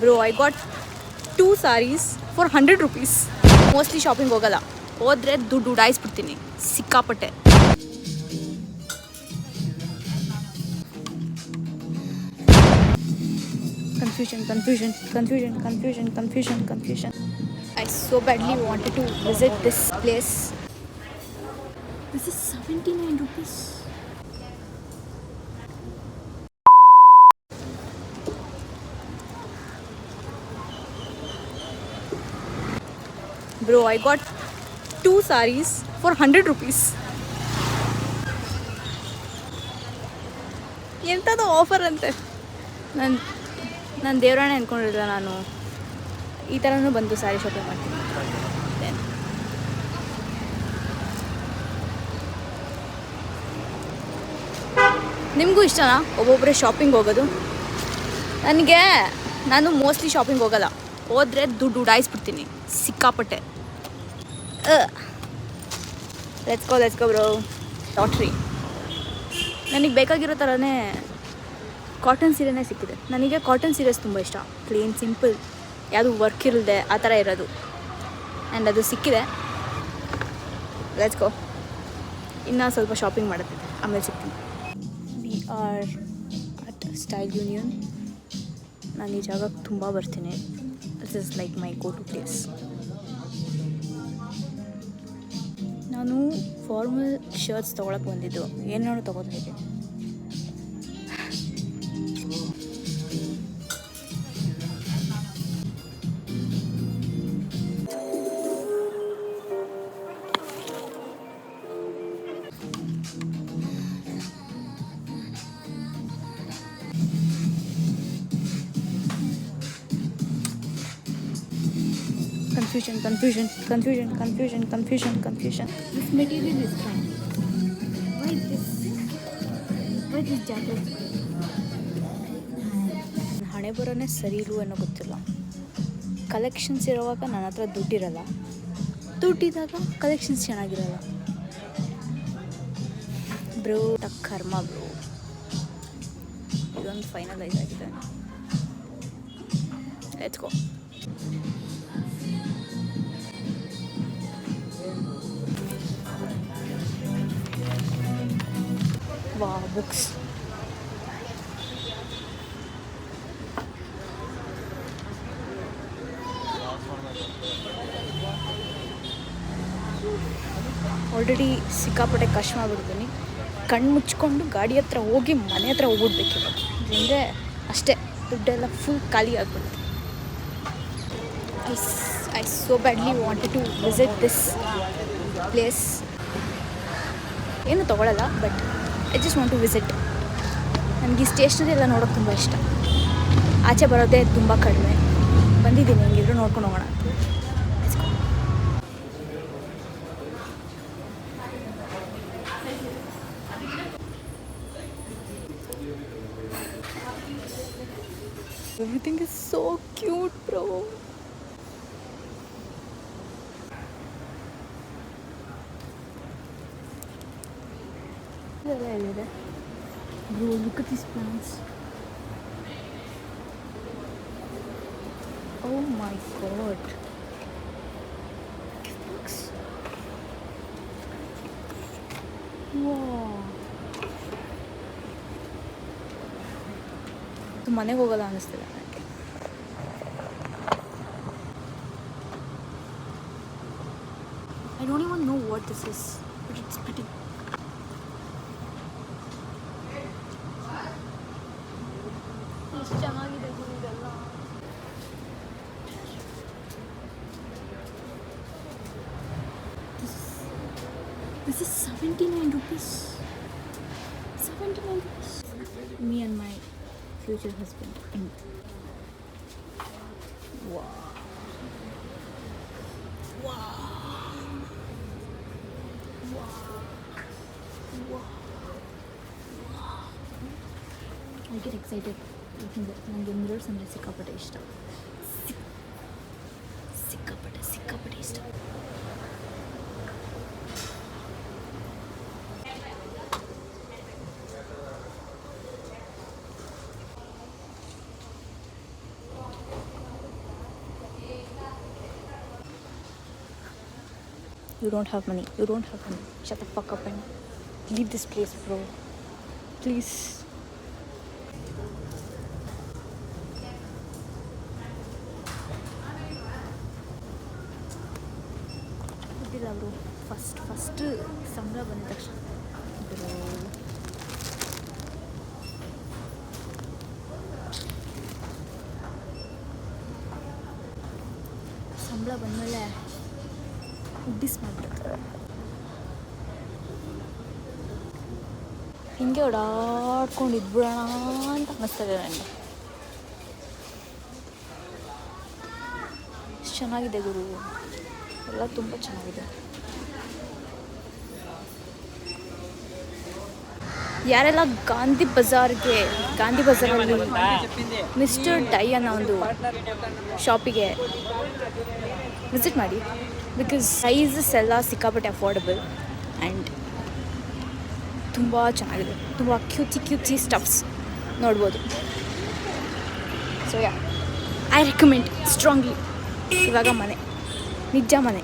Bro I got 2 sarees for 100 rupees. Mostly shopping ಹೋಗಲ್ಲ, ಹೋದರೆ ದುಡ್ಡು ಉಡಾಯಿಸ್ಬಿಡ್ತೀನಿ ಸಿಕ್ಕಾಪಟ್ಟೆ. Confusion. I so badly wanted to visit this place. This is 79 rupees. Bro, I got 2 sarees for 100 rupees. ಎಂಥದ್ದು offer ಅಂತೆ. ನಾನು ದೇವರಾಣೆ ಅಂದ್ಕೊಂಡಿರಲಿಲ್ಲ, ನಾನು ಈ ಥರನೂ ಬಂದು ಸ್ಯಾರಿ ಶಾಪಿಂಗ್ ಮಾಡ್ತೀನಿ. ನಿಮಗೂ ಇಷ್ಟನಾ ಒಬ್ಬೊಬ್ಬರೇ ಶಾಪಿಂಗ್ ಹೋಗೋದು? ನಾನು ಮೋಸ್ಟ್ಲಿ ಶಾಪಿಂಗ್ ಹೋಗಲ್ಲ, ಹೋದರೆ ದುಡ್ಡು ಉಡಾಯಿಸ್ಬಿಡ್ತೀನಿ ಸಿಕ್ಕಾಪಟ್ಟೆ. Let's go bro. ಲಾಟ್ರಿ. ನನಗೆ ಬೇಕಾಗಿರೋ ಥರನೇ ಕಾಟನ್ ಸೀರೆನೇ ಸಿಕ್ಕಿದೆ. ನನಗೆ ಕಾಟನ್ ಸೀರೆಸ್ ತುಂಬ ಇಷ್ಟ, ಕ್ಲೀನ್ ಸಿಂಪಲ್, ಯಾವುದು ವರ್ಕ್ ಇಲ್ಲದೆ ಆ ಥರ ಇರೋದು. ಆ್ಯಂಡ್ ಅದು ಸಿಕ್ಕಿದೆ. Let's go. ಇನ್ನೂ ಸ್ವಲ್ಪ ಶಾಪಿಂಗ್ ಮಾಡುತ್ತೆ, ಆಮೇಲೆ ಸಿಗ್ತೀನಿ. We are at style union. ನಾನು ಈ ಜಾಗಕ್ಕೆ ತುಂಬ ಬರ್ತೀನಿ. This is like my go to place. ನಾನು ಫಾರ್ಮಲ್ ಶರ್ಟ್ಸ್ ತೊಗೊಳಕ್ಕೆ ಬಂದಿದ್ದು, ಏನೇನೋ ತೊಗೋದು ಹೇಗೆ. Confusion. This material is fine. Why this jacket? ಹಣೆ ಬರೋನೇ ಸರಿ ಇಲ್ವೋ ಅನ್ನೋ ಗೊತ್ತಿಲ್ಲ. ಕಲೆಕ್ಷನ್ಸ್ ಇರೋವಾಗ ನನ್ನ ಹತ್ರ ದುಡ್ಡಿರಲ್ಲ, ದುಡ್ಡಿದ್ದಾಗ ಕಲೆಕ್ಷನ್ಸ್ ಚೆನ್ನಾಗಿರಲ್ಲ. ಬ್ರೋ ಕರ್ಮ ಬ್ರೋ. ಇದೊಂದು ಫೈನಲೈಸ್ ಆಗಿದೆ. Let's go. Wow, books. Already ಸಿಕ್ಕಾಪಟ್ಟೆ ಕಷ್ಟ ಮಾಡಿಬಿಡ್ತೀನಿ. ಕಣ್ಣು ಮುಚ್ಕೊಂಡು ಗಾಡಿ ಹತ್ರ ಹೋಗಿ ಮನೆ ಹತ್ರ ಹೋಗ್ಬಿಡ್ಬೇಕು ಇವಾಗ. ಅಂದರೆ ಅಷ್ಟೇ, ದುಡ್ಡೆಲ್ಲ ಫುಲ್ ಖಾಲಿ ಆಗ್ಬಿಡುತ್ತೆ. I so badly wanted to visit this place. ಏನು ತೊಗೊಳ್ಳಲ್ಲ, but I just want to visit. ನನಗೆ ಈ ಸ್ಟೇಷನರಿ ಎಲ್ಲ ನೋಡೋಕೆ ತುಂಬ ಇಷ್ಟ. ಆಚೆ ಬರೋದೇ ತುಂಬ ಕಡಿಮೆ. ಬಂದಿದ್ದೀನಿ, ಹೆಂಗಿದ್ರು ನೋಡ್ಕೊಂಡು ಹೋಗೋಣ. Everything is so cute, bro. Bro, look at these plants. Oh my god. Books. Wow. ಇದು ಮನೆಗೆ ಹೋಗಲ್ಲ ಅನ್ನಿಸ್ತಿಲ್ಲ ನನಗೆ. I don't even know what this is, but it's pretty. ಚೆನ್ನಾಗಿದೆ ಇದೆಲ್ಲ. This is 79 rupees. 79 rupees. Me and my future husband. Wow. I get excited. ನನಗೆ mirrors ಅಂದರೆ ಸಿಕ್ಕಾಪಟ್ಟೆ ಇಷ್ಟ. ಸಿಕ್ಕಾಪಟ್ಟೆ ಇಷ್ಟ. You don't have money. You don't have money. Shut the fuck up and leave this place, bro. Please. ಗೊತ್ತಿಲ್ಲ bro. First ಸಂಬಳ ಬಂದ ತಕ್ಷಣ ಸಂಬಳ ಬಂದಮೇಲೆ ಡಿಸ್ ಮಾಡಿಬಿಡ್ತಾರೆ. ಹಿಂಗೆ ಓಡಾಡ್ಕೊಂಡು ಇದ್ಬಿಡೋಣ ಅಂತ ಅನ್ನಿಸ್ತದೆ ನನಗೆ. ಎಷ್ಟು ಚೆನ್ನಾಗಿದೆ ಗುರು, ಎಲ್ಲ ತುಂಬ ಚೆನ್ನಾಗಿದೆ. ಯಾರೆಲ್ಲ ಗಾಂಧಿ ಬಜಾರಲ್ಲಿ ಮಿಸ್ಟರ್ ಡೈ ಅನ್ನೋ ಒಂದು ಶಾಪಿಗೆ ವಿಸಿಟ್ ಮಾಡಿ. ಬಿಕಾಸ್ ಪ್ರೈಸಸ್ ಎಲ್ಲ ಸಿಕ್ಕಾಪಟ್ಟೆ ಅಫೋರ್ಡಬಲ್ ಆ್ಯಂಡ್ ತುಂಬ ಚೆನ್ನಾಗಿದೆ. ತುಂಬ ಕ್ಯೂಚಿ ಸ್ಟಫ್ಸ್ ನೋಡ್ಬೋದು. So yeah, I recommend strongly. ಇವಾಗ ಮನೆ, ನಿಜ ಮನೆ.